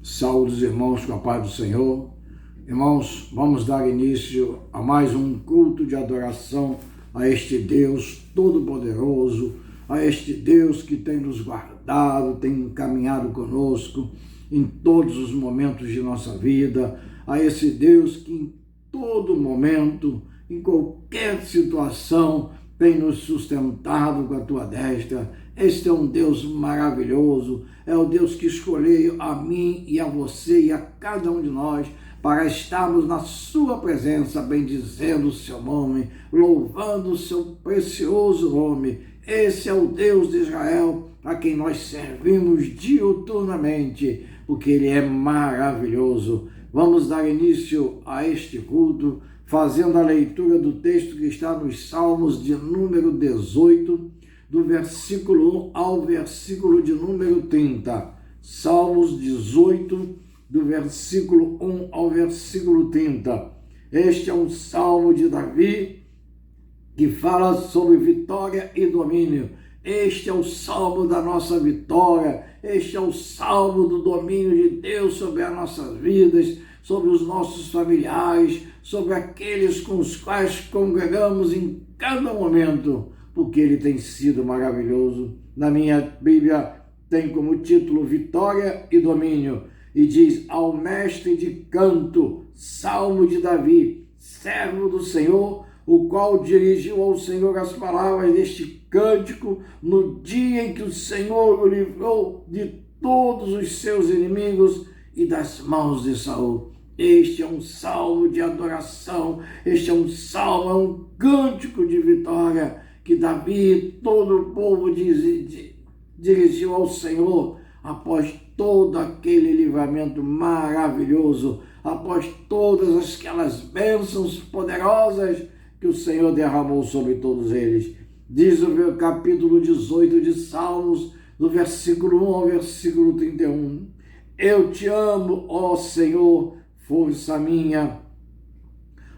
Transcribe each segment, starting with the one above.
Saúde os irmãos com a paz do Senhor. Irmãos, vamos dar início a mais um culto de adoração a este Deus Todo-Poderoso, a este Deus que tem nos guardado, tem caminhado conosco em todos os momentos de nossa vida, a esse Deus que em todo momento, em qualquer situação, tem nos sustentado com a tua destra. Este é um Deus maravilhoso, é o Deus que escolheu a mim e a você e a cada um de nós para estarmos na sua presença, bendizendo o seu nome, louvando o seu precioso nome. Esse é o Deus de Israel, a quem nós servimos diuturnamente, porque Ele é maravilhoso. Vamos dar início a este culto, fazendo a leitura do texto que está nos Salmos de número 18, do versículo 1 ao versículo de número 30. Salmos 18, do versículo 1 ao versículo 30. Este é um salmo de Davi que fala sobre vitória e domínio. Este é o salmo da nossa vitória, este é o salmo do domínio de Deus sobre as nossas vidas, sobre os nossos familiares, sobre aqueles com os quais congregamos em cada momento, porque Ele tem sido maravilhoso. Na minha Bíblia tem como título Vitória e Domínio, e diz: ao mestre de canto, salmo de Davi, servo do Senhor, o qual dirigiu ao Senhor as palavras deste cântico no dia em que o Senhor o livrou de todos os seus inimigos e das mãos de Saul. Este é um salmo de adoração, este é um salmo, é um cântico de vitória que Davi e todo o povo dirigiu ao Senhor após todo aquele livramento maravilhoso, após todas aquelas bênçãos poderosas que o Senhor derramou sobre todos eles. Diz o capítulo 18 de Salmos, do versículo 1 ao versículo 31. Eu te amo, ó Senhor, força minha.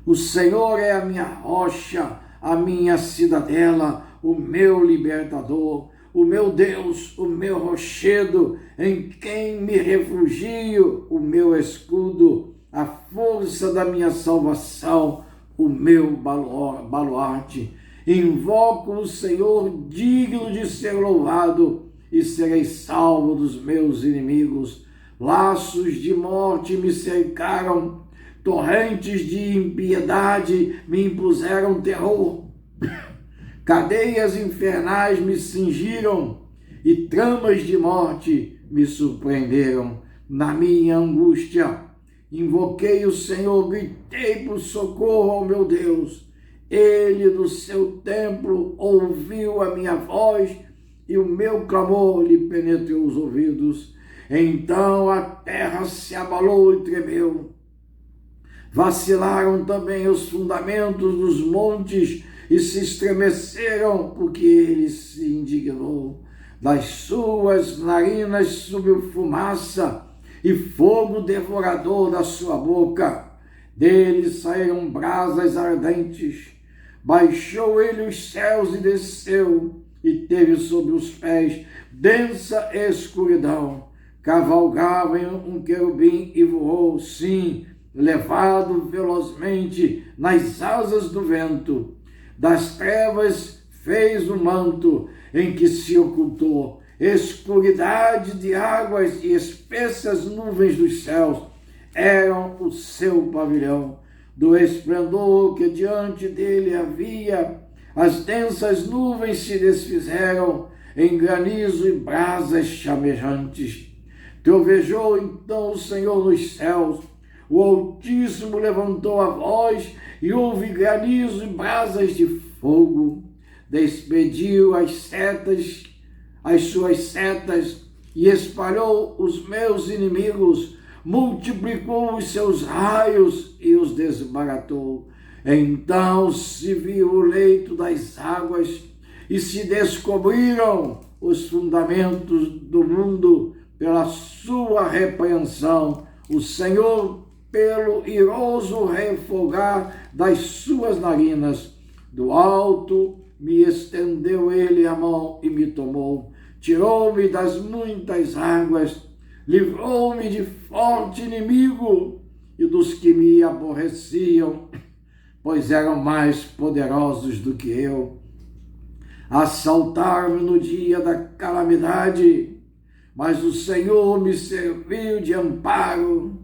O Senhor é a minha rocha, a minha cidadela, o meu libertador, o meu Deus, o meu rochedo, em quem me refugio, o meu escudo, a força da minha salvação, o meu baluarte. Invoco o Senhor digno de ser louvado e serei salvo dos meus inimigos. Laços de morte me cercaram, torrentes de impiedade me impuseram terror. Cadeias infernais me cingiram e tramas de morte me surpreenderam. Na minha angústia, invoquei o Senhor, gritei por socorro ao meu Deus. Ele do seu templo ouviu a minha voz e o meu clamor lhe penetrou os ouvidos. Então a terra se abalou e tremeu. Vacilaram também os fundamentos dos montes e se estremeceram, porque ele se indignou. Das suas narinas subiu fumaça e fogo devorador da sua boca. Dele saíram brasas ardentes. Baixou ele os céus e desceu, e teve sobre os pés densa escuridão. Cavalgava em um querubim e voou, sim, levado velozmente nas asas do vento. Das trevas fez o manto em que se ocultou, escuridade de águas e espessas nuvens dos céus eram o seu pavilhão. Do esplendor que diante dele havia, as densas nuvens se desfizeram em granizo e brasas chamejantes. Trovejou então o Senhor nos céus, o Altíssimo levantou a voz e houve granizo e brasas de fogo. Despediu as suas setas e espalhou os meus inimigos, multiplicou os seus raios e os desbaratou. Então se viu o leito das águas e se descobriram os fundamentos do mundo pela sua repreensão. O Senhor, pelo iroso refogar das suas narinas, do alto me estendeu ele a mão e me tomou. Tirou-me das muitas águas, livrou-me de forte inimigo e dos que me aborreciam, pois eram mais poderosos do que eu. Assaltaram-me no dia da calamidade, mas o Senhor me serviu de amparo,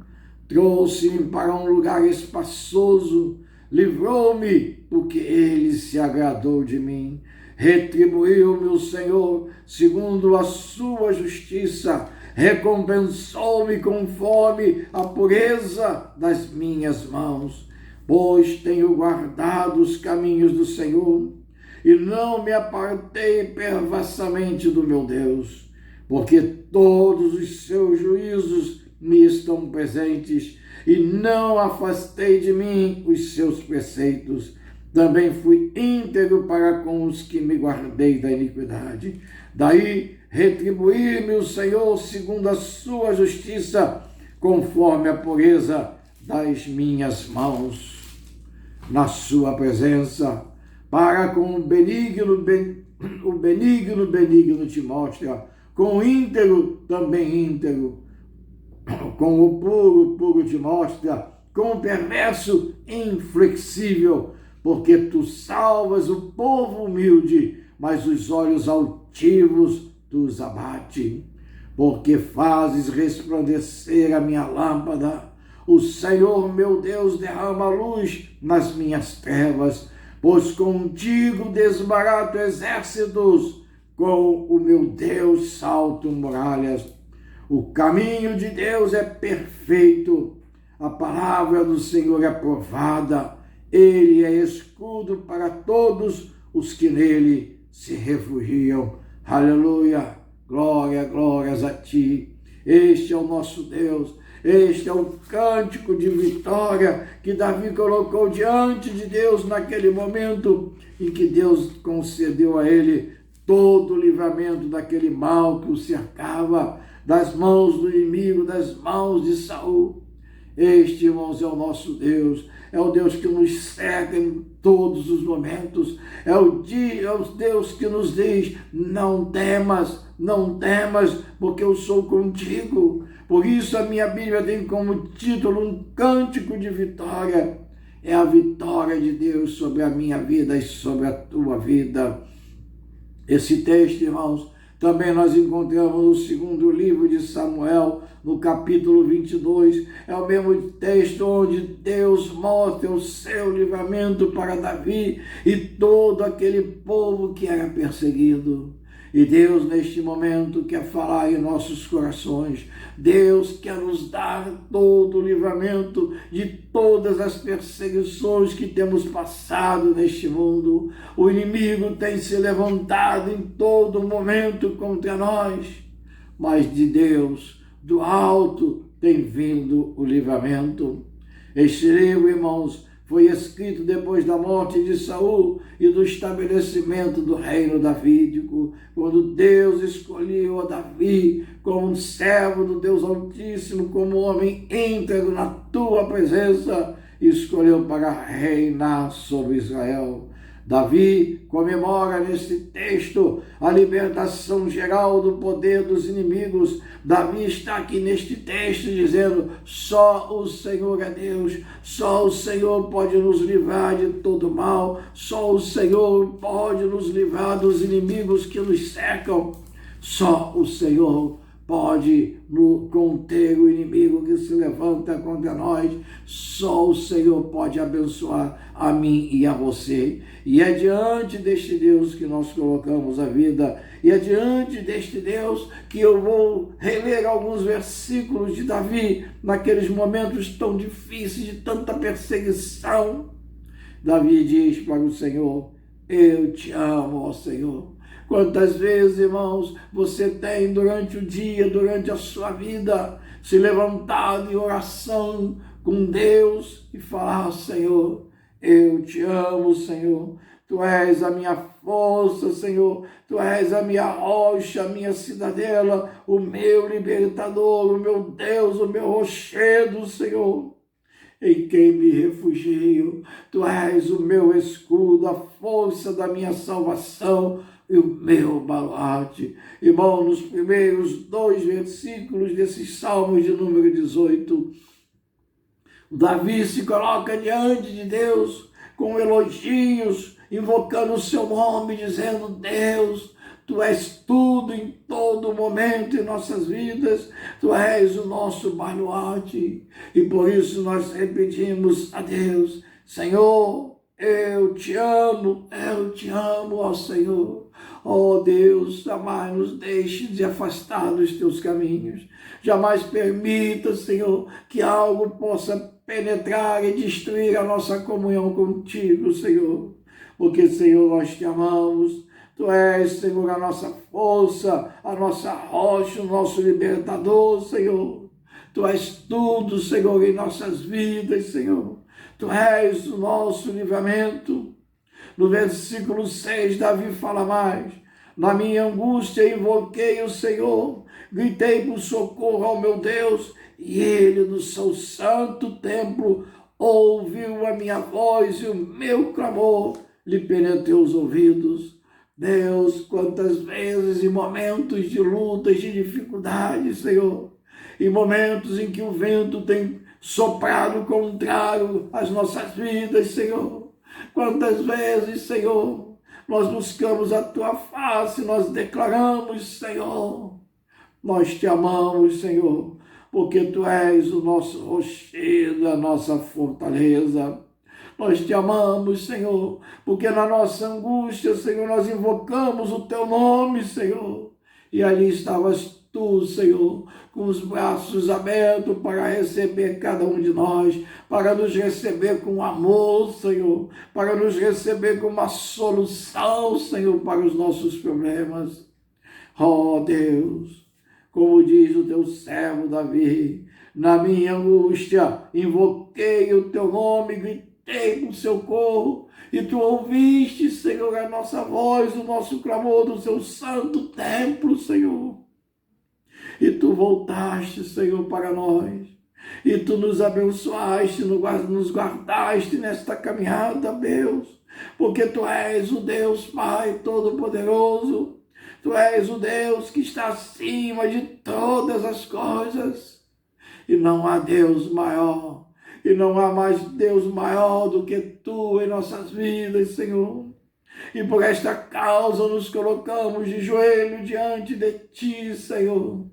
trouxe-me para um lugar espaçoso, livrou-me, porque ele se agradou de mim. Retribuiu-me o Senhor segundo a sua justiça, recompensou-me conforme a pureza das minhas mãos, pois tenho guardado os caminhos do Senhor e não me apartei perversamente do meu Deus, porque todos os seus juízos me estão presentes e não afastei de mim os seus preceitos. Também fui íntegro para com os que me guardei da iniquidade. Daí retribuir-me o Senhor segundo a sua justiça, conforme a pureza das minhas mãos. Na sua presença, para com o benigno Timóteo, com o íntegro também íntegro, com o puro Timóteo, com o perverso inflexível, porque tu salvas o povo humilde, mas os olhos altivos tu os abate. Porque fazes resplandecer a minha lâmpada, o Senhor meu Deus derrama luz nas minhas trevas, pois contigo desbarato exércitos, com o meu Deus salto muralhas. O caminho de Deus é perfeito, a palavra do Senhor é provada, ele é escudo para todos os que nele se refugiam. Aleluia, glórias a ti. Este é o nosso Deus, este é o cântico de vitória que Davi colocou diante de Deus naquele momento em que Deus concedeu a ele todo o livramento daquele mal que o cercava, das mãos do inimigo, das mãos de Saul. Este, irmãos, é o nosso Deus, é o Deus que nos cerca em todos os momentos, é o Deus que nos diz: não temas, porque eu sou contigo. Por isso a minha Bíblia tem como título um cântico de vitória. É a vitória de Deus sobre a minha vida e sobre a tua vida. Esse texto, irmãos, também nós encontramos no segundo livro de Samuel, no capítulo 22. É o mesmo texto onde Deus mostra o seu livramento para Davi e todo aquele povo que era perseguido. E Deus, neste momento, quer falar em nossos corações. Deus quer nos dar todo o livramento de todas as perseguições que temos passado neste mundo. O inimigo tem se levantado em todo momento contra nós, mas de Deus, do alto, tem vindo o livramento. Este livro, irmãos, foi escrito depois da morte de Saul e do estabelecimento do reino davídico, quando Deus escolheu a Davi como um servo do Deus Altíssimo, como homem íntegro na tua presença, e escolheu para reinar sobre Israel. Davi comemora nesse texto a libertação geral do poder dos inimigos. Davi está aqui neste texto dizendo: só o Senhor é Deus, só o Senhor pode nos livrar de todo mal, só o Senhor pode nos livrar dos inimigos que nos cercam, só o Senhor pode conter o inimigo que se levanta contra nós. Só o Senhor pode abençoar a mim e a você. E é diante deste Deus que nós colocamos a vida. E é diante deste Deus que eu vou reler alguns versículos de Davi, naqueles momentos tão difíceis, de tanta perseguição. Davi diz para o Senhor: eu te amo, ó Senhor. Quantas vezes, irmãos, você tem durante o dia, durante a sua vida, se levantado em oração com Deus e falar: Senhor, eu te amo, Senhor. Tu és a minha força, Senhor. Tu és a minha rocha, a minha cidadela, o meu libertador, o meu Deus, o meu rochedo, Senhor, em quem me refugio. Tu és o meu escudo, a força da minha salvação. e o meu baluarte. Irmão, nos primeiros 2 versículos desses Salmos de número 18, Davi se coloca diante de Deus com elogios, invocando o seu nome, dizendo: Deus, Tu és tudo em todo momento em nossas vidas, Tu és o nosso baluarte. E por isso nós repetimos a Deus: Senhor, eu te amo, ó Senhor. Ó Deus, jamais nos deixe de afastar dos Teus caminhos. Jamais permita, Senhor, que algo possa penetrar e destruir a nossa comunhão contigo, Senhor. Porque, Senhor, nós te amamos. Tu és, Senhor, a nossa força, a nossa rocha, o nosso libertador, Senhor. Tu és tudo, Senhor, em nossas vidas, Senhor. Tu és o nosso livramento. No versículo 6, Davi fala mais: na minha angústia invoquei o Senhor, gritei por socorro ao meu Deus, e Ele, no seu santo templo, ouviu a minha voz e o meu clamor lhe penetrou os ouvidos. Deus, quantas vezes em momentos de lutas, de dificuldades, Senhor, em momentos em que o vento tem soprado contrário às nossas vidas, Senhor, quantas vezes, Senhor, nós buscamos a Tua face, nós declaramos: Senhor, nós te amamos, Senhor, porque Tu és o nosso rochedo, a nossa fortaleza. Nós te amamos, Senhor, porque na nossa angústia, Senhor, nós invocamos o Teu nome, Senhor. E ali estavas Tu, Senhor, com os braços abertos para receber cada um de nós, para nos receber com amor, Senhor, para nos receber com uma solução, Senhor, para os nossos problemas. Oh, Deus, como diz o Teu servo Davi: na minha angústia invoquei o Teu nome, gritei por socorro, e Tu ouviste, Senhor, a nossa voz, o nosso clamor do Seu santo templo, Senhor. E Tu voltaste, Senhor, para nós, e Tu nos abençoaste, nos guardaste nesta caminhada, Deus, porque Tu és o Deus Pai Todo-Poderoso. Tu és o Deus que está acima de todas as coisas, e não há Deus maior, e não há mais Deus maior do que Tu em nossas vidas, Senhor. E por esta causa nos colocamos de joelho diante de Ti, Senhor,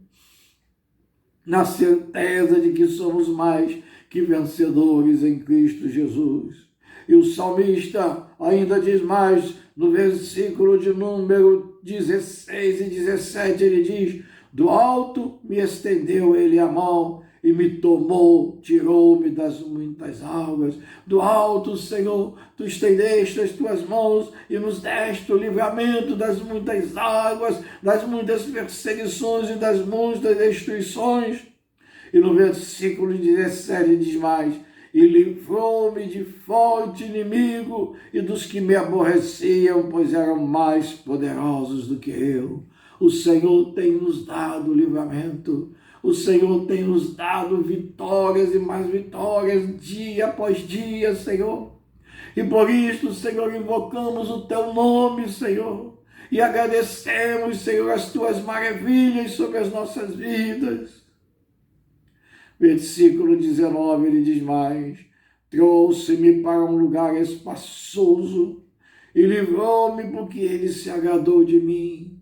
na certeza de que somos mais que vencedores em Cristo Jesus. E o salmista ainda diz mais, no versículo de número 16 e 17, ele diz: do alto me estendeu Ele a mão e me tomou, tirou-me das muitas águas. Do alto, Senhor, Tu estendeste as Tuas mãos e nos deste o livramento das muitas águas, das muitas perseguições e das muitas destruições. E no versículo 17 diz mais: e livrou-me de forte inimigo e dos que me aborreciam, pois eram mais poderosos do que eu. O Senhor tem nos dado livramento. O Senhor tem nos dado vitórias e mais vitórias, dia após dia, Senhor. E por isso, Senhor, invocamos o Teu nome, Senhor, e agradecemos, Senhor, as Tuas maravilhas sobre as nossas vidas. Versículo 19, ele diz mais: trouxe-me para um lugar espaçoso e livrou-me porque Ele se agradou de mim.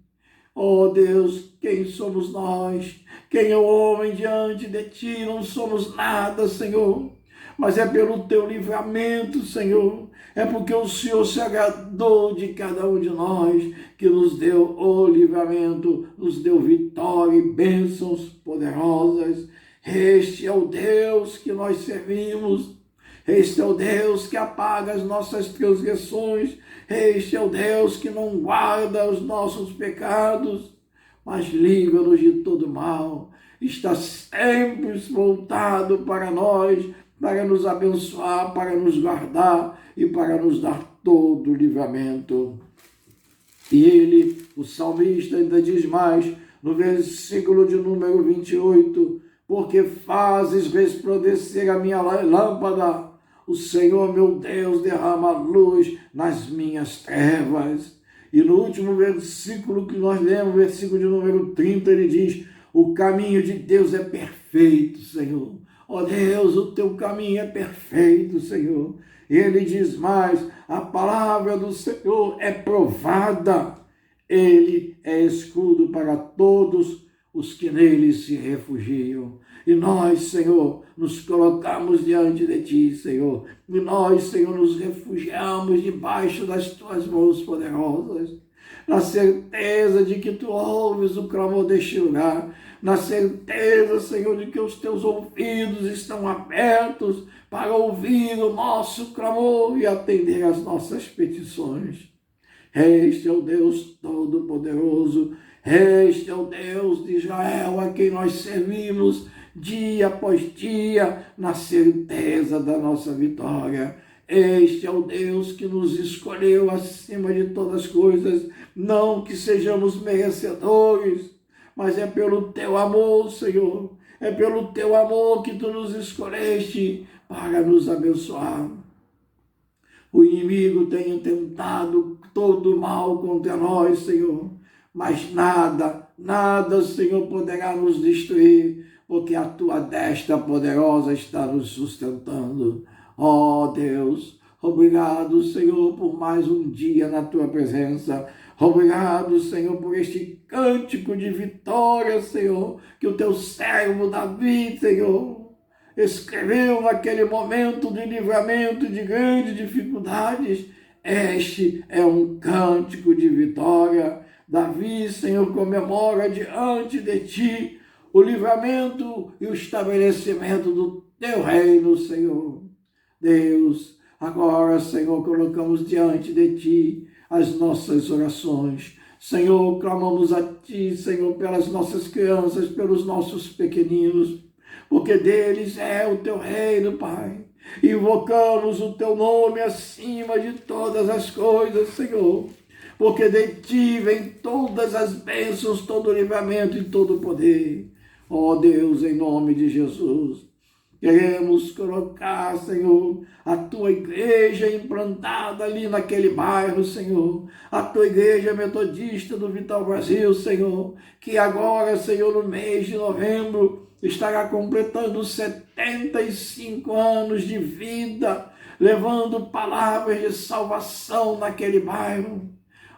Oh Deus, quem somos nós? Quem é o homem diante de Ti? Não somos nada, Senhor, mas é pelo Teu livramento, Senhor. É porque o Senhor se agradou de cada um de nós, que nos deu o livramento, nos deu vitória e bênçãos poderosas. Este é o Deus que nós servimos. Este é o Deus que apaga as nossas transgressões. Este é o Deus que não guarda os nossos pecados, mas livra-nos de todo mal. Está sempre voltado para nós, para nos abençoar, para nos guardar e para nos dar todo o livramento. E ele, o salmista, ainda diz mais, no versículo de número 28, porque fazes resplandecer a minha lâmpada, o Senhor meu Deus derrama luz nas minhas trevas. E no último versículo que nós lemos, versículo de número 30, ele diz: o caminho de Deus é perfeito, Senhor. Ó Deus, o teu caminho é perfeito, Senhor. E ele diz mais: a palavra do Senhor é provada. Ele é escudo para todos os que nele se refugiam. E nós, Senhor, nos colocamos diante de Ti, Senhor. E nós, Senhor, nos refugiamos debaixo das Tuas mãos poderosas, na certeza de que Tu ouves o clamor deste lugar, na certeza, Senhor, de que os Teus ouvidos estão abertos para ouvir o nosso clamor e atender às nossas petições. Este é o Deus Todo-Poderoso, este é o Deus de Israel a quem nós servimos dia após dia, na certeza da nossa vitória. Este é o Deus que nos escolheu acima de todas as coisas, não que sejamos merecedores, mas é pelo Teu amor, Senhor, é pelo Teu amor que Tu nos escolheste para nos abençoar. O inimigo tem tentado todo mal contra nós, Senhor, mas nada, Senhor, poderá nos destruir, porque a Tua destra poderosa está nos sustentando. Ó Deus, obrigado, Senhor, por mais um dia na Tua presença. Obrigado, Senhor, por este cântico de vitória, Senhor, que o Teu servo Davi, Senhor, escreveu naquele momento de livramento, de grandes dificuldades. Este é um cântico de vitória. Davi, Senhor, comemora diante de Ti o livramento e o estabelecimento do Teu reino, Senhor. Deus, agora, Senhor, colocamos diante de Ti as nossas orações. Senhor, clamamos a Ti, Senhor, pelas nossas crianças, pelos nossos pequeninos, porque deles é o Teu reino, Pai. Invocamos o Teu nome acima de todas as coisas, Senhor, porque de Ti vem todas as bênçãos, todo o livramento e todo o poder. Ó Deus, em nome de Jesus, queremos colocar, Senhor, a Tua igreja implantada ali naquele bairro, Senhor, a Tua igreja metodista do Vital Brasil, Senhor, que agora, Senhor, no mês de novembro, estará completando 75 anos de vida, levando palavras de salvação naquele bairro.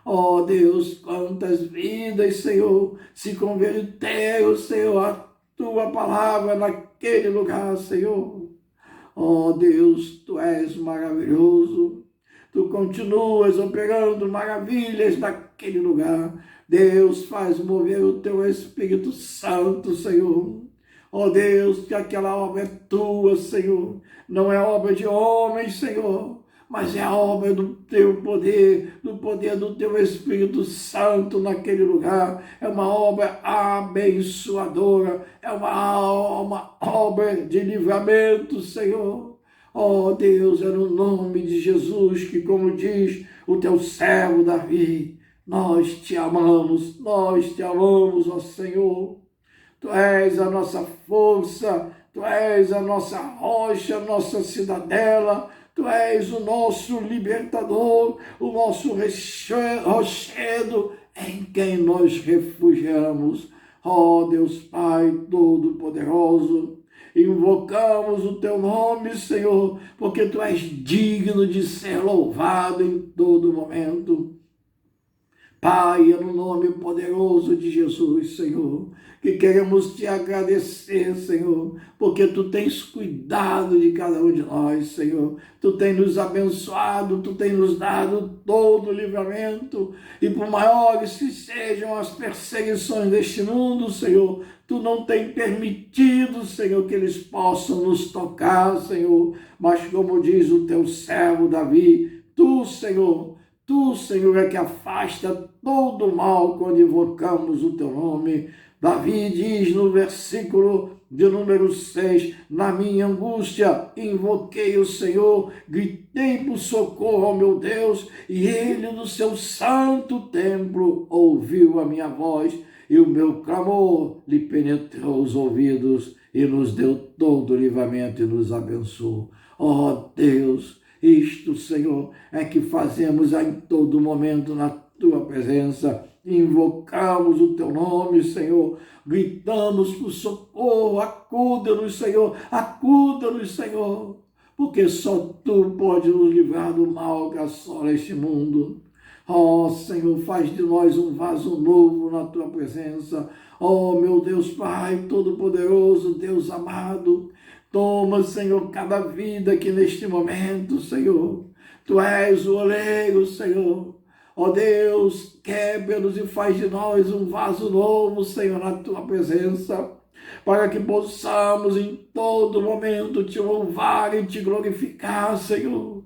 Ó Deus, quantas vidas, Senhor, se converteram, Senhor, a Tua palavra naquele lugar, Senhor. Ó Deus, Tu és maravilhoso. Tu continuas operando maravilhas naquele lugar. Deus, faz mover o Teu Espírito Santo, Senhor. Ó Deus, que aquela obra é Tua, Senhor. Não é obra de homens, Senhor, mas é a obra do Teu poder, do poder do Teu Espírito Santo naquele lugar. É uma obra abençoadora, é uma obra de livramento, Senhor. Ó Deus, é no nome de Jesus que, como diz o Teu servo Davi, nós Te amamos, ó Senhor. Tu és a nossa força, Tu és a nossa rocha, a nossa cidadela, Tu és o nosso libertador, o nosso rochedo em quem nós refugiamos. Ó Deus Pai Todo-Poderoso, invocamos o Teu nome, Senhor, porque Tu és digno de ser louvado em todo momento. Pai, é no nome poderoso de Jesus, Senhor, que queremos Te agradecer, Senhor, porque Tu tens cuidado de cada um de nós, Senhor. Tu tens nos abençoado, Tu tens nos dado todo o livramento, e por maiores que sejam as perseguições deste mundo, Senhor, Tu não tens permitido, Senhor, que eles possam nos tocar, Senhor, mas como diz o Teu servo Davi, Tu, Senhor, é que afasta todo o mal quando invocamos o Teu nome. Davi diz no versículo de número 6, na minha angústia invoquei o Senhor, gritei por socorro ao meu Deus, e Ele no seu santo templo ouviu a minha voz, e o meu clamor lhe penetrou os ouvidos, e nos deu todo o livramento e nos abençoou. Ó Deus, isto, Senhor, é que fazemos em todo momento na tua presença, invocamos o teu nome, Senhor, gritamos por socorro, acuda-nos, Senhor, acuda-nos, Senhor, porque só tu pode nos livrar do mal que assola este mundo. Ó Senhor, faz de nós um vaso novo na tua presença. Ó meu Deus Pai Todo-Poderoso, Deus amado, toma, Senhor, cada vida aqui neste momento, Senhor. Tu és o oleiro, Senhor. Ó Deus, quebra-nos e faz de nós um vaso novo, Senhor, na tua presença, para que possamos em todo momento te louvar e te glorificar, Senhor.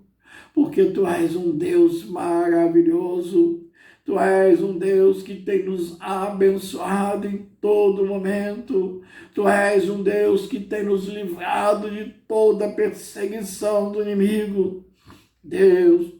Porque tu és um Deus maravilhoso, tu és um Deus que tem nos abençoado em todo momento, tu és um Deus que tem nos livrado de toda perseguição do inimigo. Deus,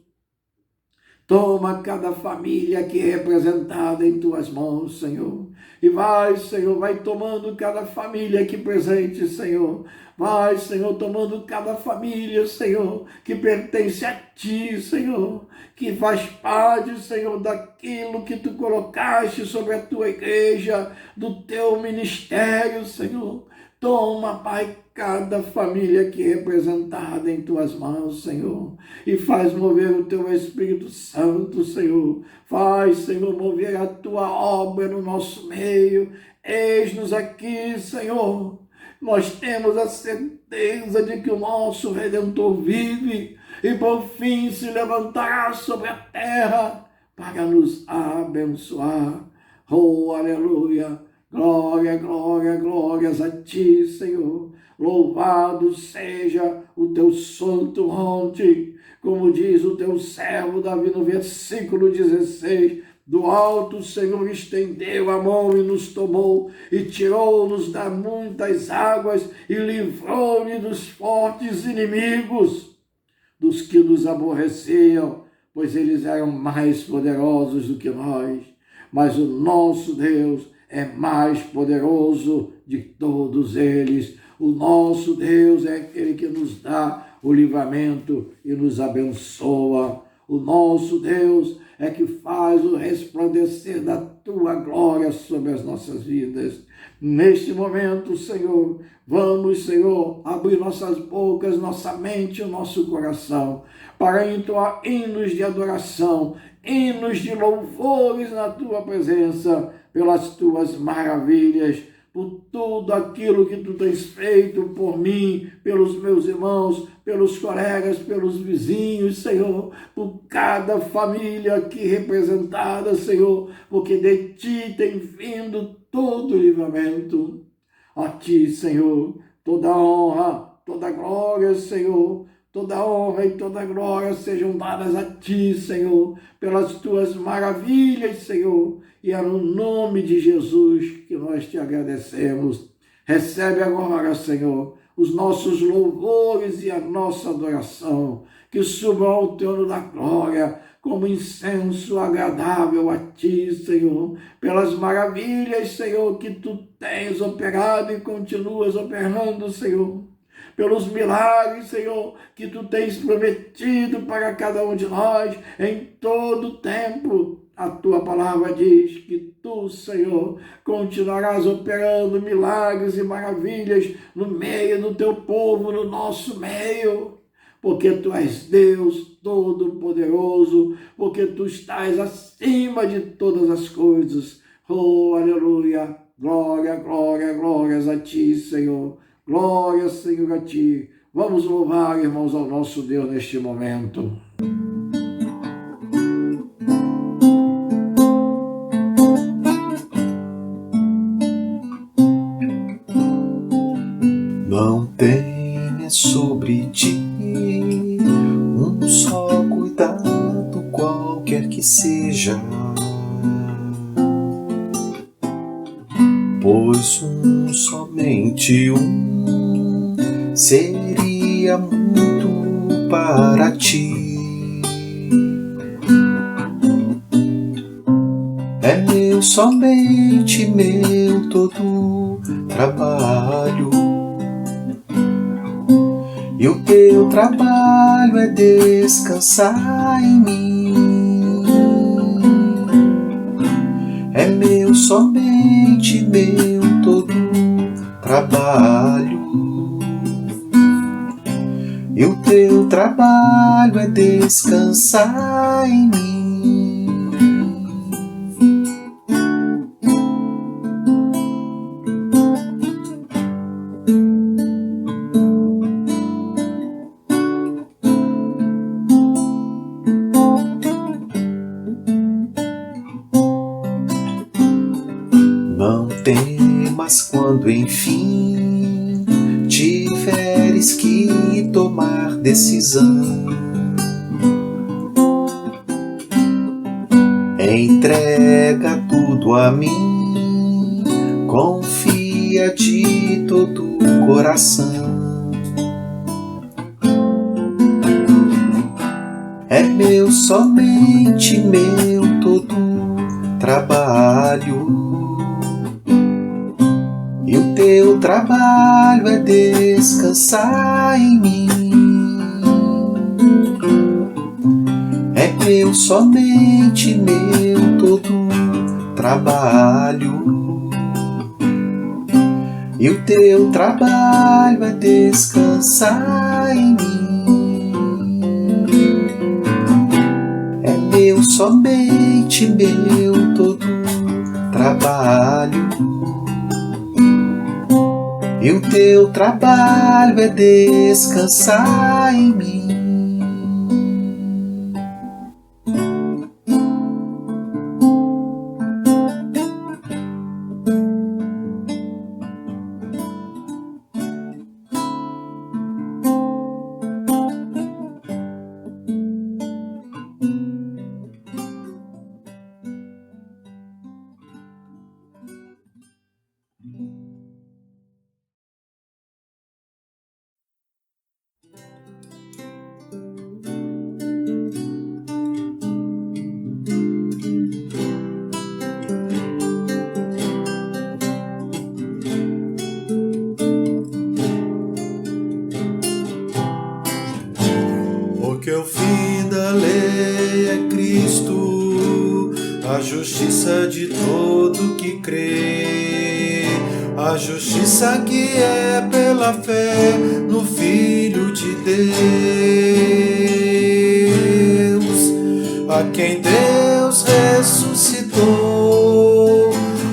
toma cada família aqui representada em tuas mãos, Senhor. E vai, Senhor, vai tomando cada família aqui presente, Senhor. Vai, Senhor, tomando cada família, Senhor, que pertence a Ti, Senhor, que faz parte, Senhor, daquilo que Tu colocaste sobre a Tua igreja, do Teu ministério, Senhor. Toma, Pai, cada família aqui representada em Tuas mãos, Senhor, e faz mover o Teu Espírito Santo, Senhor. Faz, Senhor, mover a Tua obra no nosso meio. Eis-nos aqui, Senhor. Nós temos a certeza de que o nosso Redentor vive e por fim se levantará sobre a terra para nos abençoar. Oh, aleluia! Glória, glória, glórias a Ti, Senhor. Louvado seja o Teu santo monte, como diz o Teu servo Davi no versículo 16. Do alto o Senhor estendeu a mão e nos tomou, e tirou-nos das muitas águas, e livrou-nos dos fortes inimigos, dos que nos aborreciam, pois eles eram mais poderosos do que nós. Mas o nosso Deus é mais poderoso de todos eles. O nosso Deus é aquele que nos dá o livramento e nos abençoa. O nosso Deus é que faz o resplandecer da Tua glória sobre as nossas vidas. Neste momento, Senhor, vamos, Senhor, abrir nossas bocas, nossa mente e o nosso coração para entoar hinos de adoração, hinos de louvores na Tua presença, pelas Tuas maravilhas, por tudo aquilo que Tu tens feito por mim, pelos meus irmãos, pelos colegas, pelos vizinhos, Senhor, por cada família aqui representada, Senhor, porque de Ti tem vindo todo o livramento. A Ti, Senhor, toda honra, toda glória, Senhor, toda honra e toda glória sejam dadas a Ti, Senhor, pelas Tuas maravilhas, Senhor, e é no nome de Jesus que nós Te agradecemos. Recebe agora, Senhor, os nossos louvores e a nossa adoração, que subam ao trono da glória, como incenso agradável a Ti, Senhor, pelas maravilhas, Senhor, que Tu tens operado e continuas operando, Senhor, pelos milagres, Senhor, que Tu tens prometido para cada um de nós em todo o tempo. A Tua palavra diz que Tu, Senhor, continuarás operando milagres e maravilhas no meio do Teu povo, no nosso meio, porque Tu és Deus Todo-Poderoso, porque Tu estás acima de todas as coisas. Oh, aleluia! Glória, glória, glórias a Ti, Senhor. Glória, Senhor, a Ti. Vamos louvar, irmãos, ao nosso Deus neste momento. Não tenha sobre ti um só cuidado, qualquer que seja, pois somente seria muito para ti. É somente meu todo trabalho, e o Teu trabalho é descansar em mim. meu, somente meu todo trabalho. E o teu trabalho é descansar em mim. Não temas quando enfim tiveres que tomar decisão. Entrega tudo a mim, confia de todo o coração. É meu, somente meu todo trabalho. E o teu trabalho é descansar em mim. É meu, somente meu todo trabalho. E o teu trabalho é descansar em mim. É meu, somente meu todo trabalho. E o teu trabalho é descansar em mim. Porque o fim da lei é Cristo, a justiça de todo que crê, a justiça que é pela fé no Filho de Deus, a quem Deus ressuscitou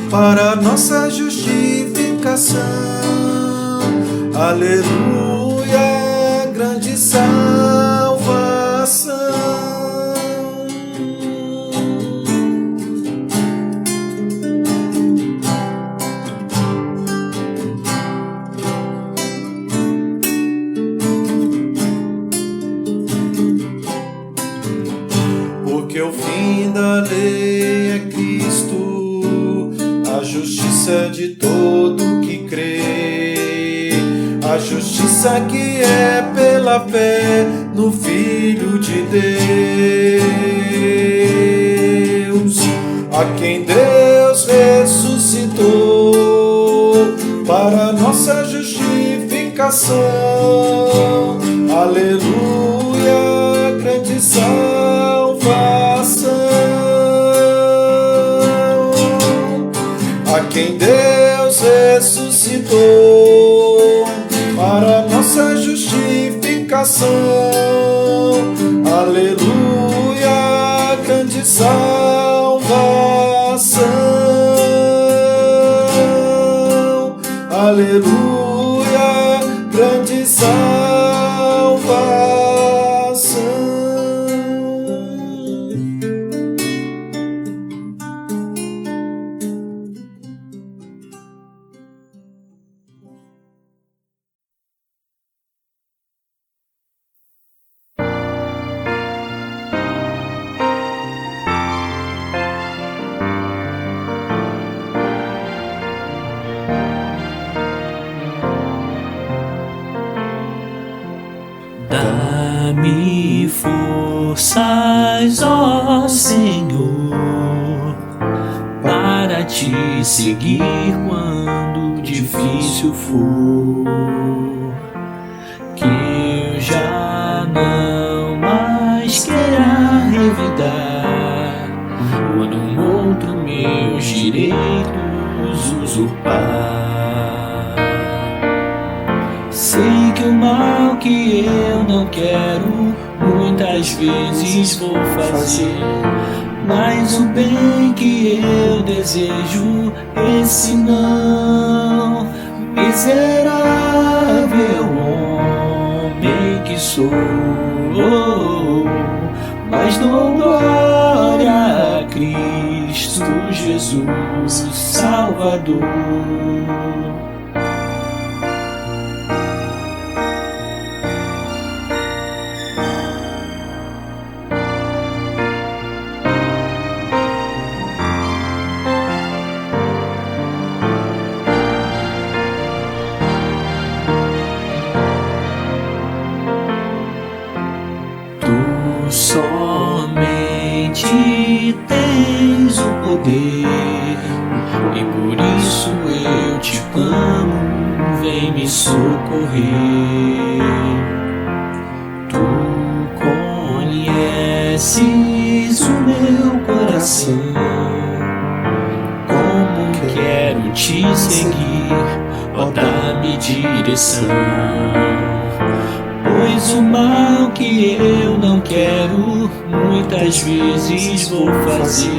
para nossa justificação. Aleluia, grande salvação. Porque o fim da lei é Cristo, a justiça de todo que crê, a justiça que é pela fé no Filho de Deus, a quem Deus ressuscitou para nossa justificação. Aleluia, grande salvação. A quem Deus ressuscitou para nossa justificação. Aleluia, grande salvação. Aleluia, grande salvação. Dá-me forças, ó Senhor, para te seguir quando difícil for, que eu já não mais queira revidar quando um outro meu direitos usurpar. Sei que o mal que eu não quero muitas vezes vou fazer, mas o bem que eu desejo, esse não. Miserável homem que sou, mas dou glória a Cristo Jesus, Salvador. Somente tens o poder, e por isso eu te clamo, vem me socorrer. Tu conheces o meu coração, como quero te seguir, ó, dá-me direção. Pois o mal que eu não quero, muitas vezes vou fazer,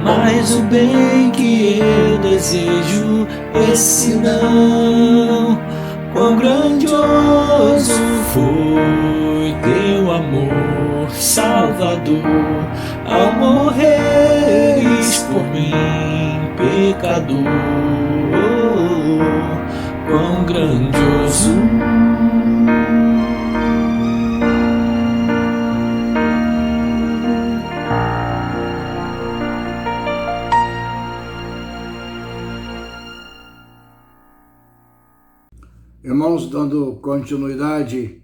mas o bem que eu desejo, esse não. Quão grandioso foi teu amor, Salvador, ao morreres por mim, pecador. Quão grandioso. Irmãos, dando continuidade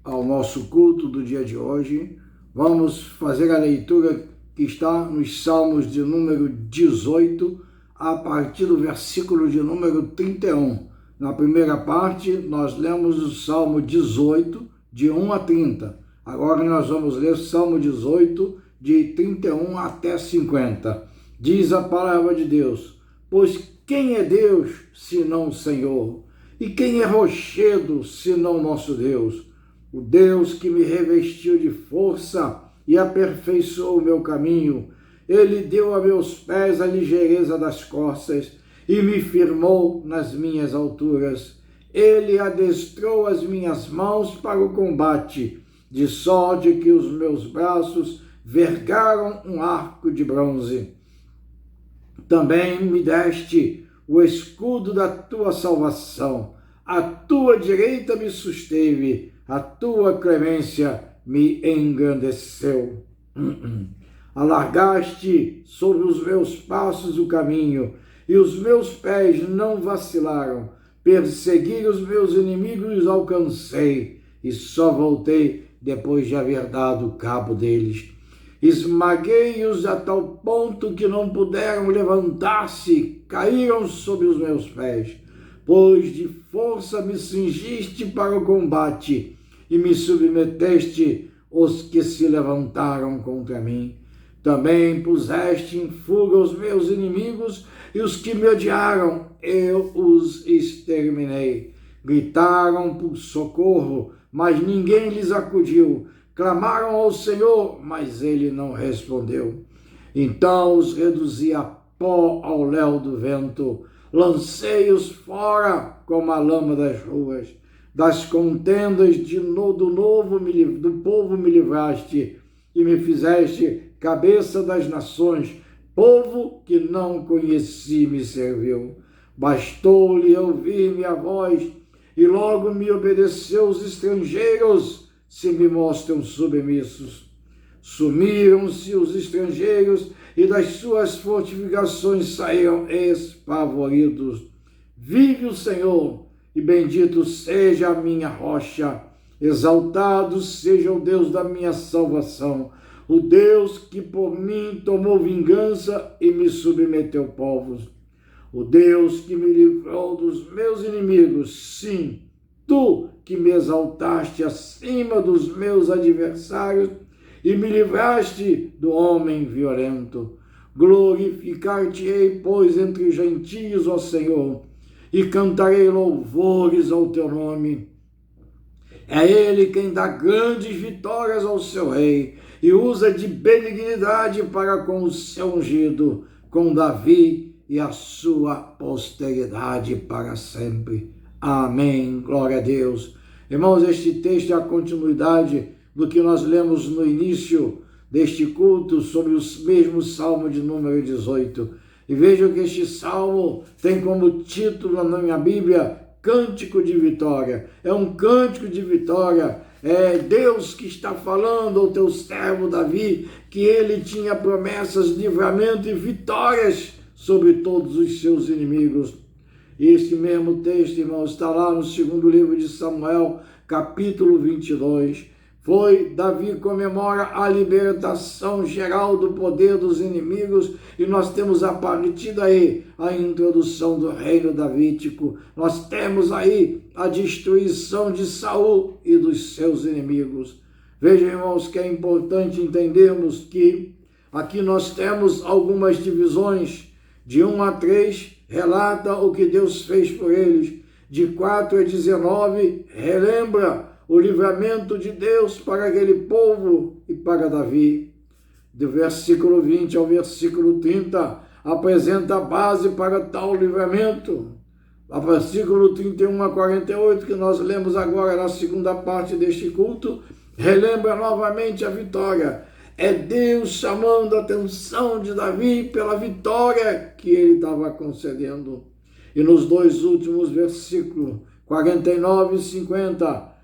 ao nosso culto do dia de hoje, vamos fazer a leitura que está nos Salmos de número 18, a partir do versículo de número 31. Na primeira parte, nós lemos o Salmo 18, de 1 a 30. Agora nós vamos ler o Salmo 18, de 31 até 50. Diz a palavra de Deus: pois quem é Deus, senão o Senhor? E quem é rochedo, senão nosso Deus? O Deus que me revestiu de força e aperfeiçoou o meu caminho. Ele deu a meus pés a ligeireza das costas e me firmou nas minhas alturas. Ele adestrou as minhas mãos para o combate, de sorte que os meus braços vergaram um arco de bronze. Também me deste o escudo da tua salvação, a tua direita me susteve, a tua clemência me engrandeceu. Alargaste sobre os meus passos o caminho, e os meus pés não vacilaram. Persegui os meus inimigos e os alcancei, e só voltei depois de haver dado cabo deles. Esmaguei-os a tal ponto que não puderam levantar-se, caíram sobre os meus pés. Pois de força me cingiste para o combate e me submeteste os que se levantaram contra mim. Também puseste em fuga os meus inimigos e os que me odiaram, eu os exterminei. Gritaram por socorro, mas ninguém lhes acudiu. Clamaram ao Senhor, mas ele não respondeu. Então os reduzi a pó ao léu do vento, lancei-os fora como a lama das ruas. Das contendas do povo me livraste, e me fizeste cabeça das nações. Povo que não conheci me serviu. Bastou-lhe ouvir minha voz, e logo me obedeceu os estrangeiros, se me mostram submissos. Sumiram-se os estrangeiros, e das suas fortificações saíram espavoridos. Vive o Senhor, e bendito seja a minha rocha. Exaltado seja o Deus da minha salvação, o Deus que por mim tomou vingança e me submeteu povos. O Deus que me livrou dos meus inimigos, sim, tu que me exaltaste acima dos meus adversários e me livraste do homem violento. Glorificar-te-ei, pois, entre os gentios, ó Senhor, e cantarei louvores ao teu nome. É ele quem dá grandes vitórias ao seu rei e usa de benignidade para com o seu ungido, com Davi e a sua posteridade para sempre. Amém. Glória a Deus. Irmãos, este texto é a continuidade do que nós lemos no início deste culto sobre o mesmo Salmo de número 18. E vejam que este Salmo tem como título na minha Bíblia Cântico de Vitória. É um cântico de vitória. É Deus que está falando ao teu servo Davi que ele tinha promessas, livramento e vitórias sobre todos os seus inimigos. E esse mesmo texto, irmãos, está lá no segundo livro de Samuel, capítulo 22. Davi comemora a libertação geral do poder dos inimigos e nós temos a partir daí a introdução do reino davídico. Nós temos aí a destruição de Saul e dos seus inimigos. Vejam, irmãos, que é importante entendermos que aqui nós temos algumas divisões. De 1 a 3 relata o que Deus fez por eles. De 4 a 19 relembra o livramento de Deus para aquele povo e para Davi. Do versículo 20 ao versículo 30, apresenta a base para tal livramento. Do versículo 31 a 48, que nós lemos agora na segunda parte deste culto, relembra novamente a vitória. É Deus chamando a atenção de Davi pela vitória que ele estava concedendo. E nos dois últimos versículos, 49 e 50,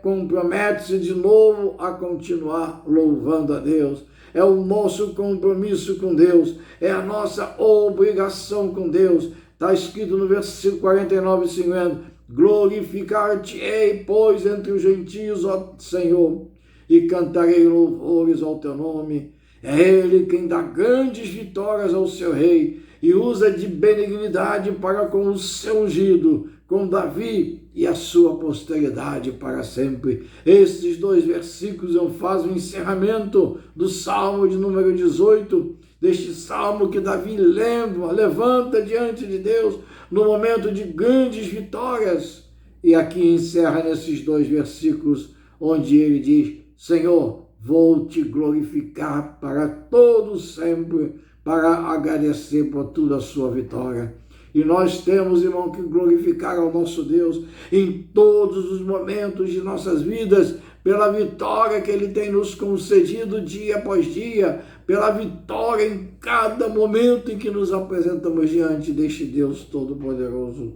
compromete-se de novo a continuar louvando a Deus. É o nosso compromisso com Deus, é a nossa obrigação com Deus. Está escrito no versículo 49 e 50, glorificar-te-ei, pois, entre os gentios, ó Senhor, e cantarei louvores ao teu nome. É ele quem dá grandes vitórias ao seu rei e usa de benignidade para com o seu ungido, com Davi e a sua posteridade para sempre. Esses dois versículos fazem o encerramento do Salmo de número 18, deste Salmo que Davi levanta diante de Deus no momento de grandes vitórias. E aqui encerra nesses dois versículos, onde ele diz: Senhor, vou te glorificar para todo sempre, para agradecer por toda a sua vitória. E nós temos, irmão, que glorificar ao nosso Deus em todos os momentos de nossas vidas, pela vitória que Ele tem nos concedido dia após dia, pela vitória em cada momento em que nos apresentamos diante deste Deus Todo-Poderoso.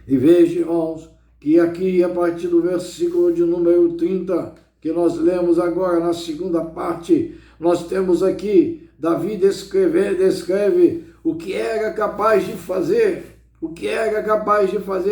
E veja, irmãos, que aqui, a partir do versículo de número 30, que nós lemos agora na segunda parte, nós temos aqui, Davi descreve o que era capaz de fazer,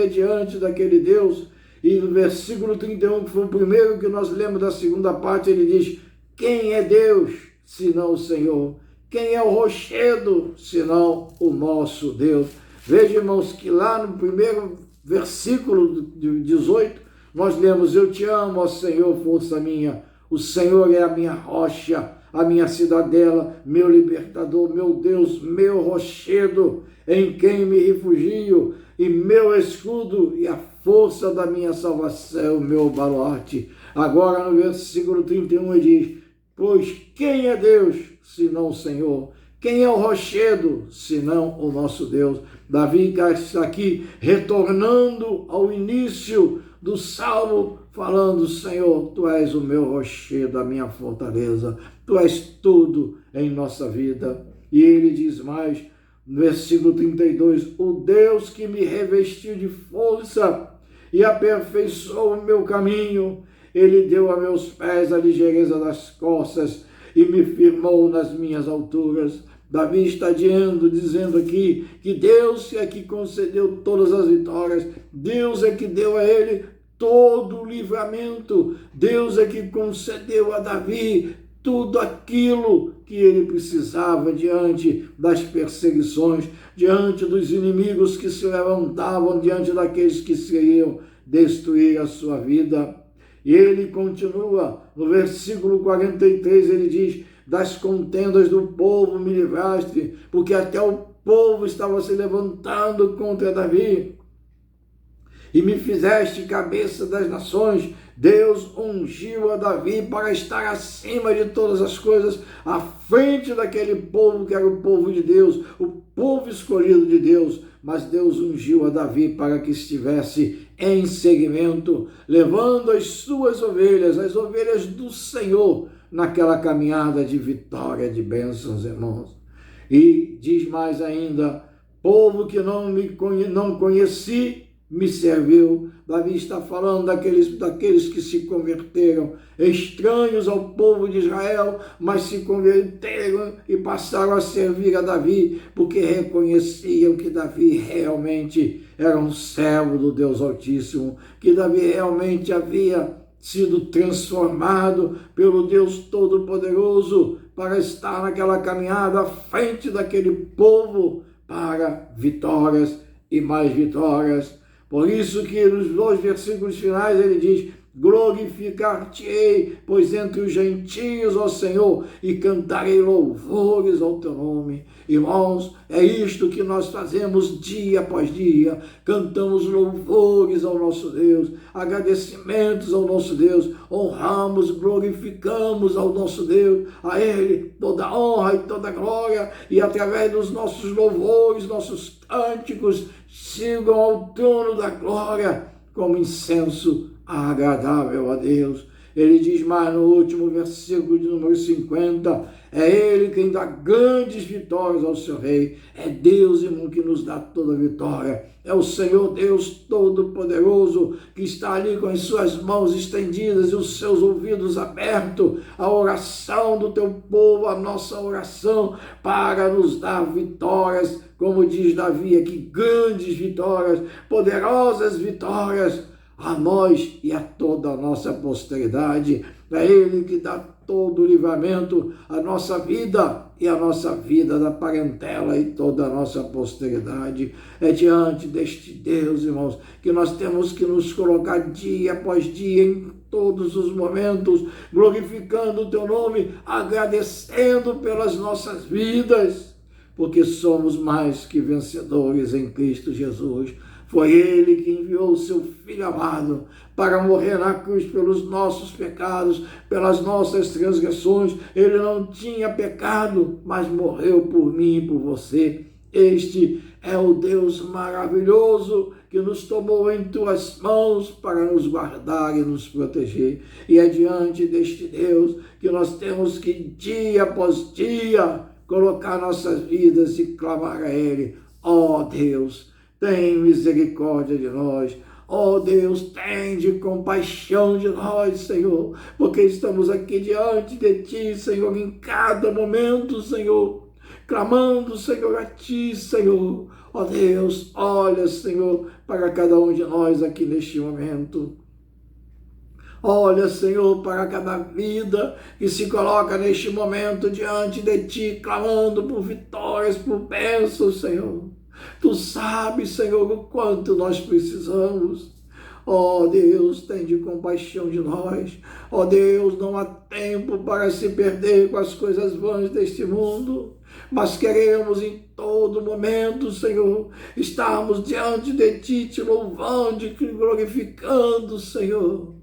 diante daquele Deus. E no versículo 31, que foi o primeiro que nós lemos da segunda parte, ele diz: quem é Deus, senão o Senhor? Quem é o rochedo, senão o nosso Deus? Veja, irmãos, que lá no primeiro versículo de 18, nós lemos: eu te amo, ó Senhor, força minha. O Senhor é a minha rocha, a minha cidadela, meu libertador, meu Deus, meu rochedo, em quem me refugio, e meu escudo e a força da minha salvação, meu baluarte. Agora no versículo 31 ele diz: pois quem é Deus, senão o Senhor? Quem é o rochedo, senão o nosso Deus? Davi está aqui retornando ao início do Salmo, falando: Senhor, Tu és o meu rochedo, a minha fortaleza, Tu és tudo em nossa vida. E ele diz mais, no versículo 32, o Deus que me revestiu de força e aperfeiçoou o meu caminho, Ele deu a meus pés a ligeireza das costas e me firmou nas minhas alturas. Davi está dizendo aqui que Deus é que concedeu todas as vitórias, Deus é que deu a ele todo o livramento, Deus é que concedeu a Davi tudo aquilo que ele precisava diante das perseguições, diante dos inimigos que se levantavam, diante daqueles que queriam destruir a sua vida. E ele continua, no versículo 43, ele diz: das contendas do povo me livraste, porque até o povo estava se levantando contra Davi. E me fizeste cabeça das nações. Deus ungiu a Davi para estar acima de todas as coisas, à frente daquele povo que era o povo de Deus, o povo escolhido de Deus. Mas Deus ungiu a Davi para que estivesse em seguimento, levando as suas ovelhas, as ovelhas do Senhor, naquela caminhada de vitória, de bênçãos, irmãos. E diz mais ainda, povo que não conheci, me serviu. Davi está falando daqueles que se converteram, estranhos ao povo de Israel, mas se converteram e passaram a servir a Davi, porque reconheciam que Davi realmente era um servo do Deus Altíssimo, que Davi realmente havia sido transformado pelo Deus Todo-Poderoso para estar naquela caminhada à frente daquele povo para vitórias e mais vitórias. Por isso que nos 2 versículos finais ele diz, glorificar-te-ei, pois entre os gentios, ó Senhor, e cantarei louvores ao teu nome. Irmãos, é isto que nós fazemos dia após dia, cantamos louvores ao nosso Deus, agradecimentos ao nosso Deus, honramos, glorificamos ao nosso Deus, a Ele toda a honra e toda a glória, e através dos nossos louvores, nossos cânticos, sigam ao trono da glória como incenso agradável a Deus. Ele diz mais no último versículo de número 50, é Ele quem dá grandes vitórias ao seu rei, é Deus, irmão, que nos dá toda a vitória, é o Senhor Deus Todo-Poderoso, que está ali com as suas mãos estendidas e os seus ouvidos abertos, a oração do teu povo, a nossa oração, para nos dar vitórias, como diz Davi aqui, grandes vitórias, poderosas vitórias, a nós e a toda a nossa posteridade. É Ele que dá todo o livramento à nossa vida e à nossa vida da parentela e toda a nossa posteridade. É diante deste Deus, irmãos, que nós temos que nos colocar dia após dia em todos os momentos, glorificando o teu nome, agradecendo pelas nossas vidas, porque somos mais que vencedores em Cristo Jesus. Foi Ele que enviou o seu Filho amado para morrer na cruz pelos nossos pecados, pelas nossas transgressões. Ele não tinha pecado, mas morreu por mim e por você. Este é o Deus maravilhoso que nos tomou em tuas mãos para nos guardar e nos proteger. E é diante deste Deus que nós temos que, dia após dia, colocar nossas vidas e clamar a Ele. Ó Deus, tem misericórdia de nós. Ó Deus, tem de compaixão de nós, Senhor, porque estamos aqui diante de Ti, Senhor, em cada momento, Senhor, clamando, Senhor, a Ti, Senhor. Ó Deus, olha, Senhor, para cada um de nós aqui neste momento. Olha, Senhor, para cada vida que se coloca neste momento diante de Ti, clamando por vitórias, por bênçãos, Senhor. Tu sabes, Senhor, o quanto nós precisamos. Ó Deus, tem de compaixão de nós. Ó Deus, não há tempo para se perder com as coisas vãs deste mundo, mas queremos em todo momento, Senhor, estarmos diante de Ti, Te louvando e Te glorificando, Senhor.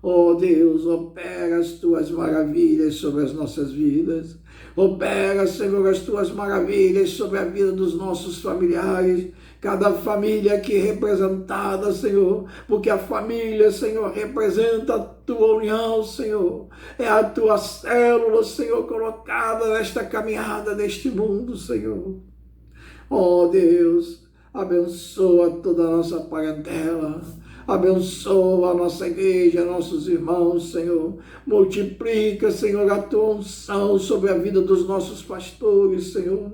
Ó Deus, opera as Tuas maravilhas sobre as nossas vidas. Opera, Senhor, as Tuas maravilhas sobre a vida dos nossos familiares, cada família aqui representada, Senhor, porque a família, Senhor, representa a Tua união, Senhor, é a Tua célula, Senhor, colocada nesta caminhada deste mundo, Senhor. Ó Deus, abençoa toda a nossa parentela, abençoa a nossa igreja, nossos irmãos, Senhor. Multiplica, Senhor, a Tua unção sobre a vida dos nossos pastores, Senhor.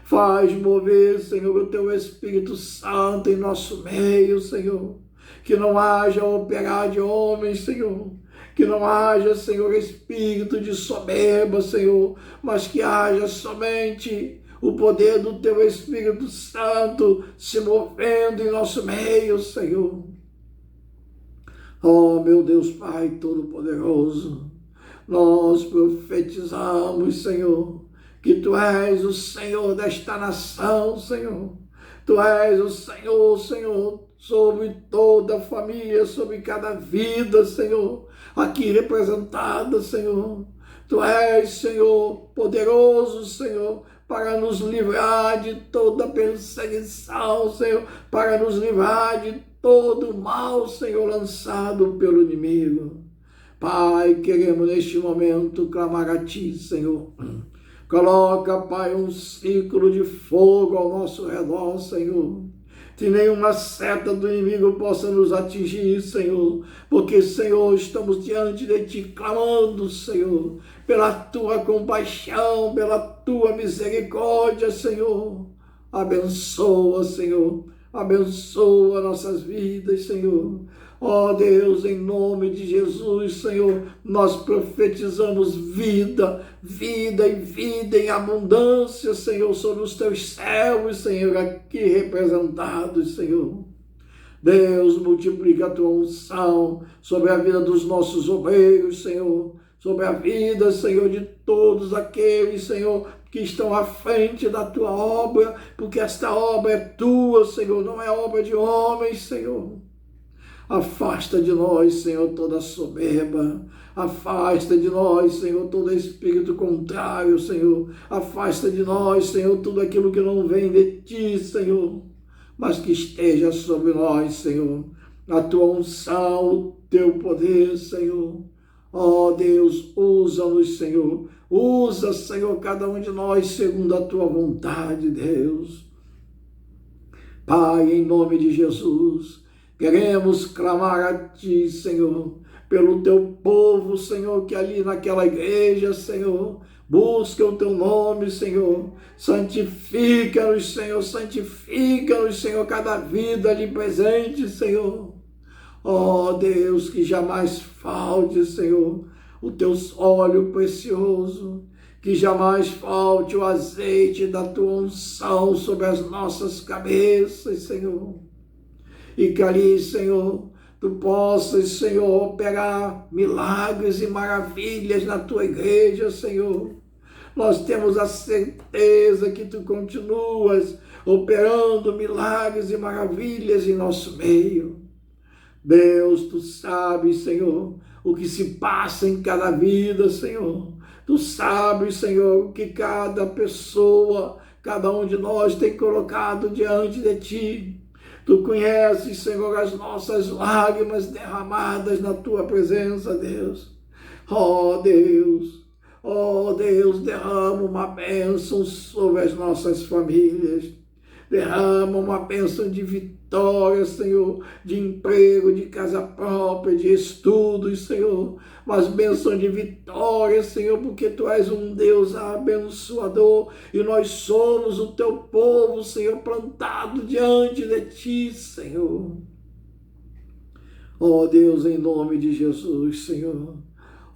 Faz mover, Senhor, o Teu Espírito Santo em nosso meio, Senhor. Que não haja operar de homens, Senhor. Que não haja, Senhor, espírito de soberba, Senhor, mas que haja somente o poder do Teu Espírito Santo se movendo em nosso meio, Senhor. Oh, meu Deus Pai Todo-Poderoso, Nós profetizamos, Senhor, que Tu és o Senhor desta nação, Senhor. Tu és o Senhor, Senhor, sobre toda a família, sobre cada vida, Senhor, aqui representada, Senhor. Tu és, Senhor, poderoso, Senhor, para nos livrar de toda perseguição, Senhor, para nos livrar de todo o mal, Senhor, lançado pelo inimigo. Pai, queremos neste momento clamar a Ti, Senhor. Coloca, Pai, um círculo de fogo ao nosso redor, Senhor. Que nenhuma seta do inimigo possa nos atingir, Senhor. Porque, Senhor, estamos diante de Ti, clamando, Senhor, pela Tua compaixão, pela Tua misericórdia, Senhor. Abençoa, Senhor. Abençoa nossas vidas, Senhor. Ó Deus, em nome de Jesus, Senhor, nós profetizamos vida, vida e vida em abundância, Senhor, sobre os Teus servos, Senhor, aqui representados, Senhor. Deus, multiplica a Tua unção sobre a vida dos nossos obreiros, Senhor, sobre a vida, Senhor, de todos aqueles, Senhor, que estão à frente da Tua obra, porque esta obra é Tua, Senhor, não é obra de homens, Senhor. Afasta de nós, Senhor, toda soberba. Afasta de nós, Senhor, todo espírito contrário, Senhor. Afasta de nós, Senhor, tudo aquilo que não vem de Ti, Senhor. Mas que esteja sobre nós, Senhor, a Tua unção, o Teu poder, Senhor. Ó Deus, usa-nos, Senhor. Usa, Senhor, cada um de nós segundo a Tua vontade, Deus. Pai, em nome de Jesus, queremos clamar a Ti, Senhor, pelo Teu povo, Senhor, que ali naquela igreja, Senhor, busca o Teu nome, Senhor. Santifica-nos, Senhor, santifica-nos, Senhor, cada vida ali presente, Senhor. Ó Deus, que jamais falte, Senhor, o Teu óleo precioso, que jamais falte o azeite da Tua unção sobre as nossas cabeças, Senhor. E que ali, Senhor, Tu possas, Senhor, operar milagres e maravilhas na Tua igreja, Senhor. Nós temos a certeza que Tu continuas operando milagres e maravilhas em nosso meio. Deus, Tu sabes, Senhor, o que se passa em cada vida, Senhor. Tu sabes, Senhor, o que cada pessoa, cada um de nós tem colocado diante de Ti. Tu conheces, Senhor, as nossas lágrimas derramadas na Tua presença, Deus. Ó Deus, derrama uma bênção sobre as nossas famílias. Derrama uma bênção de vitória, Senhor, de emprego, de casa própria, de estudos, Senhor. Mas bênção de vitória, Senhor, porque Tu és um Deus abençoador e nós somos o Teu povo, Senhor, plantado diante de Ti, Senhor. Ó Deus, em nome de Jesus, Senhor.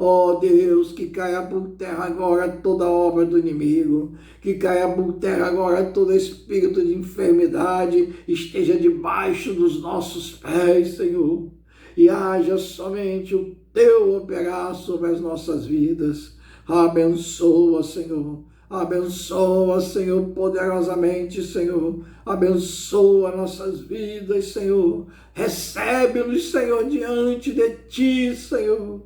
Ó Deus, que caia por terra agora toda obra do inimigo, que caia por terra agora todo espírito de enfermidade, esteja debaixo dos nossos pés, Senhor, e haja somente o Teu operar sobre as nossas vidas. Abençoa, Senhor. Abençoa, Senhor, poderosamente, Senhor. Abençoa nossas vidas, Senhor. Recebe-nos, Senhor, diante de Ti, Senhor.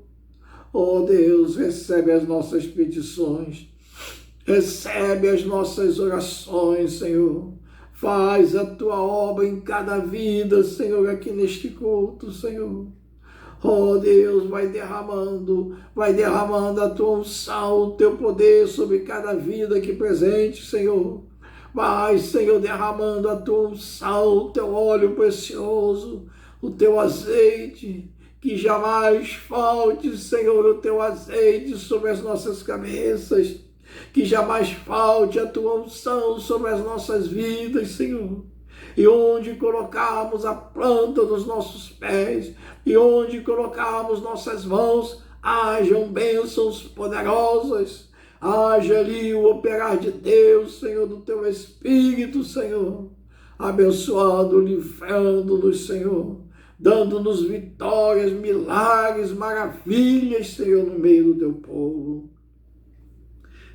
Oh Deus, recebe as nossas petições, recebe as nossas orações, Senhor. Faz a Tua obra em cada vida, Senhor, aqui neste culto, Senhor. Oh Deus, vai derramando a Tua unção, o Teu poder sobre cada vida aqui presente, Senhor. Vai, Senhor, derramando a Tua unção, o Teu óleo precioso, o Teu azeite. Que jamais falte, Senhor, o Teu azeite sobre as nossas cabeças. Que jamais falte a Tua unção sobre as nossas vidas, Senhor. E onde colocarmos a planta dos nossos pés, e onde colocarmos nossas mãos, hajam bênçãos poderosas. Haja ali o operar de Deus, Senhor, do Teu Espírito, Senhor. Abençoando, livrando-nos, Senhor, dando-nos vitórias, milagres, maravilhas, Senhor, no meio do teu povo.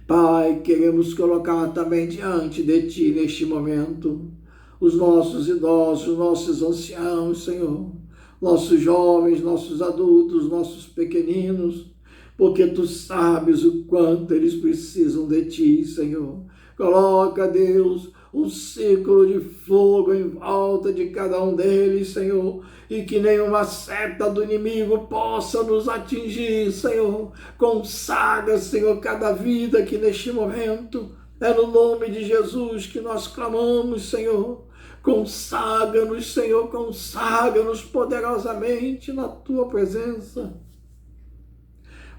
Pai, queremos colocar também diante de Ti neste momento os nossos idosos, nossos anciãos, Senhor, nossos jovens, nossos adultos, nossos pequeninos, porque Tu sabes o quanto eles precisam de Ti, Senhor. Coloca, Deus, um círculo de fogo em volta de cada um deles, Senhor, e que nenhuma seta do inimigo possa nos atingir, Senhor. Consagra, Senhor, cada vida que neste momento é no nome de Jesus que nós clamamos, Senhor. Consagra-nos, Senhor, consagra-nos poderosamente na Tua presença.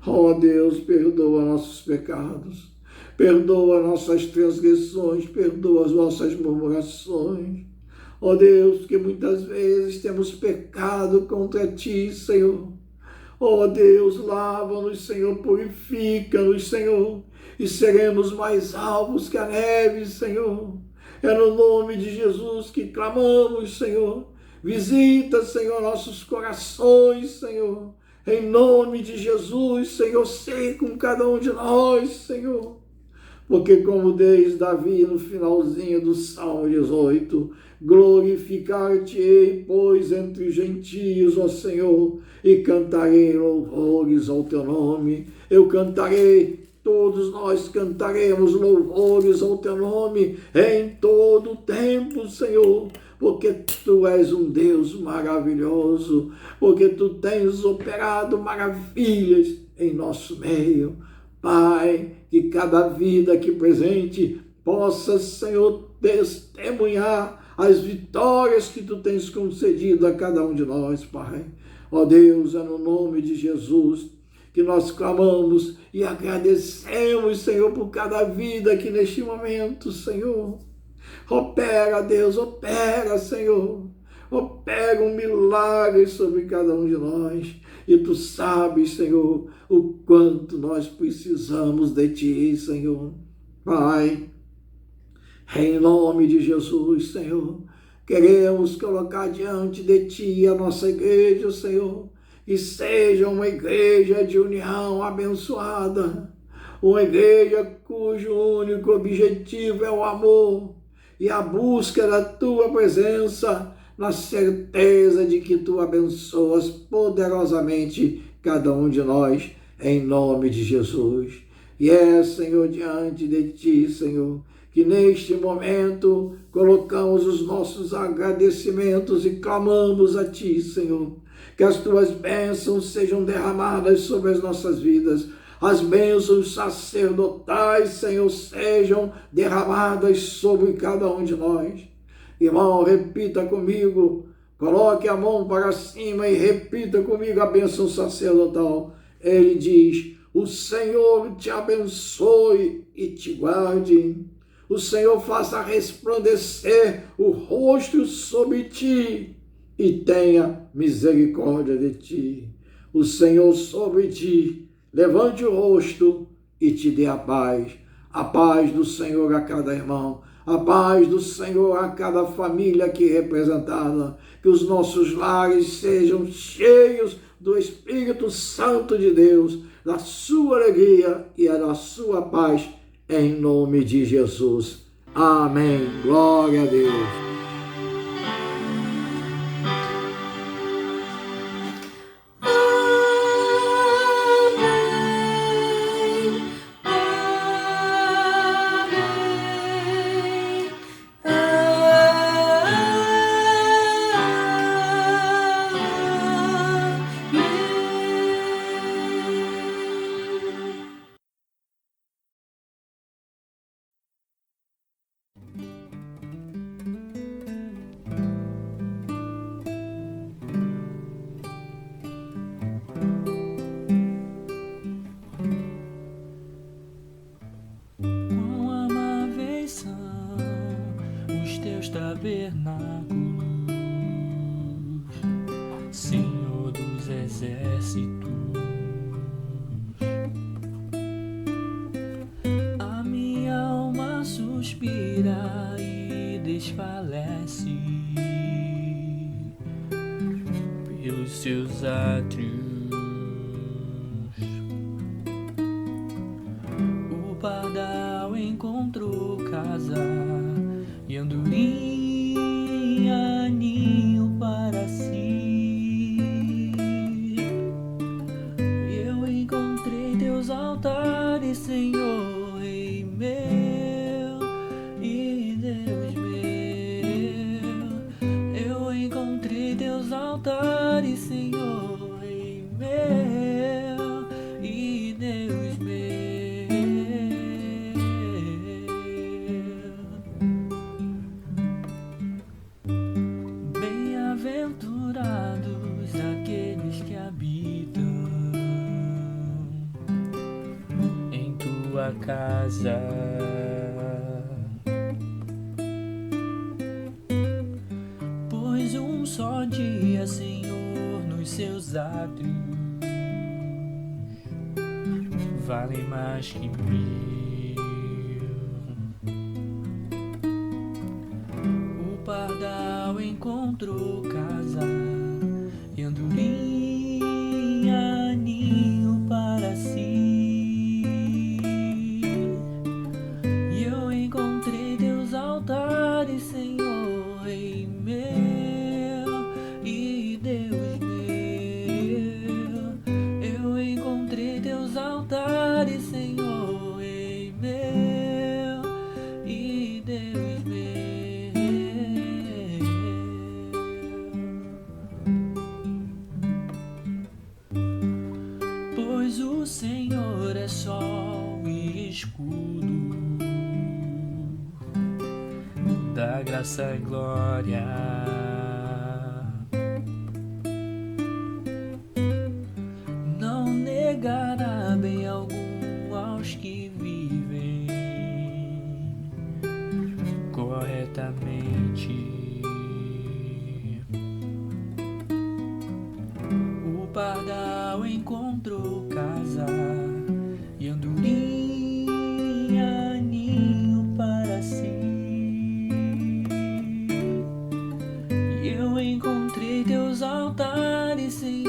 Ó Deus, perdoa nossos pecados, perdoa nossas transgressões, perdoa as nossas murmurações. Ó Deus, que muitas vezes temos pecado contra Ti, Senhor. Ó Deus, lava-nos, Senhor, purifica-nos, Senhor, e seremos mais alvos que a neve, Senhor. É no nome de Jesus que clamamos, Senhor. Visita, Senhor, nossos corações, Senhor. Em nome de Jesus, Senhor, sei com cada um de nós, Senhor. Porque como diz Davi no finalzinho do Salmo 18, glorificar-te-ei, pois, entre os gentios, ó Senhor, e cantarei louvores ao teu nome. Eu cantarei, todos nós cantaremos louvores ao teu nome em todo o tempo, Senhor, porque Tu és um Deus maravilhoso, porque Tu tens operado maravilhas em nosso meio. Pai, que cada vida aqui presente possa, Senhor, testemunhar as vitórias que Tu tens concedido a cada um de nós, Pai. Ó Deus, é no nome de Jesus que nós clamamos e agradecemos, Senhor, por cada vida aqui neste momento, Senhor. Opera, Deus, opera, Senhor. Opera um milagre sobre cada um de nós. E Tu sabes, Senhor, o quanto nós precisamos de Ti, Senhor. Pai, em nome de Jesus, Senhor, queremos colocar diante de Ti a nossa igreja, Senhor, que seja uma igreja de união abençoada, uma igreja cujo único objetivo é o amor e a busca da Tua presença, na certeza de que Tu abençoas poderosamente cada um de nós, em nome de Jesus. E Senhor, diante de Ti, Senhor, que neste momento colocamos os nossos agradecimentos e clamamos a Ti, Senhor, que as Tuas bênçãos sejam derramadas sobre as nossas vidas. As bênçãos sacerdotais, Senhor, sejam derramadas sobre cada um de nós. Irmão, repita comigo, coloque a mão para cima e repita comigo a bênção sacerdotal. Ele diz: o Senhor te abençoe e te guarde. O Senhor faça resplandecer o rosto sobre ti e tenha misericórdia de ti. O Senhor sobre ti levante o rosto e te dê a paz do Senhor a cada irmão, a paz do Senhor a cada família aqui representada, que os nossos lares sejam cheios do Espírito Santo de Deus, da sua alegria e da sua paz, em nome de Jesus. Amém. Glória a Deus. Tabernáculos, Senhor dos exércitos, a minha alma suspira e desfalece nos seus átrios. O pardal encontrou casa e andorinha ninho para si. Eu encontrei teus altares, Senhor, Rei meu e Deus meu. Eu encontrei teus altares, Senhor, Rei meu e Deus meu. Bem-aventurados aqueles que habitam em tua casa, pois um só dia, Senhor, nos seus átrios vale mais que 1000. O pardal encontrou casa e andorinha ninho para si. E eu encontrei teus altares, Senhor, Rei meu e Deus meu. Eu encontrei teus altares, Senhor, Rei meu e Deus meu. Pois o Senhor é sol e escudo, da graça e glória. Não negará bem algum aos que vivem corretamente. O pardal encontrou casa e andorinha ninho para si. E eu encontrei teus altares, Senhor,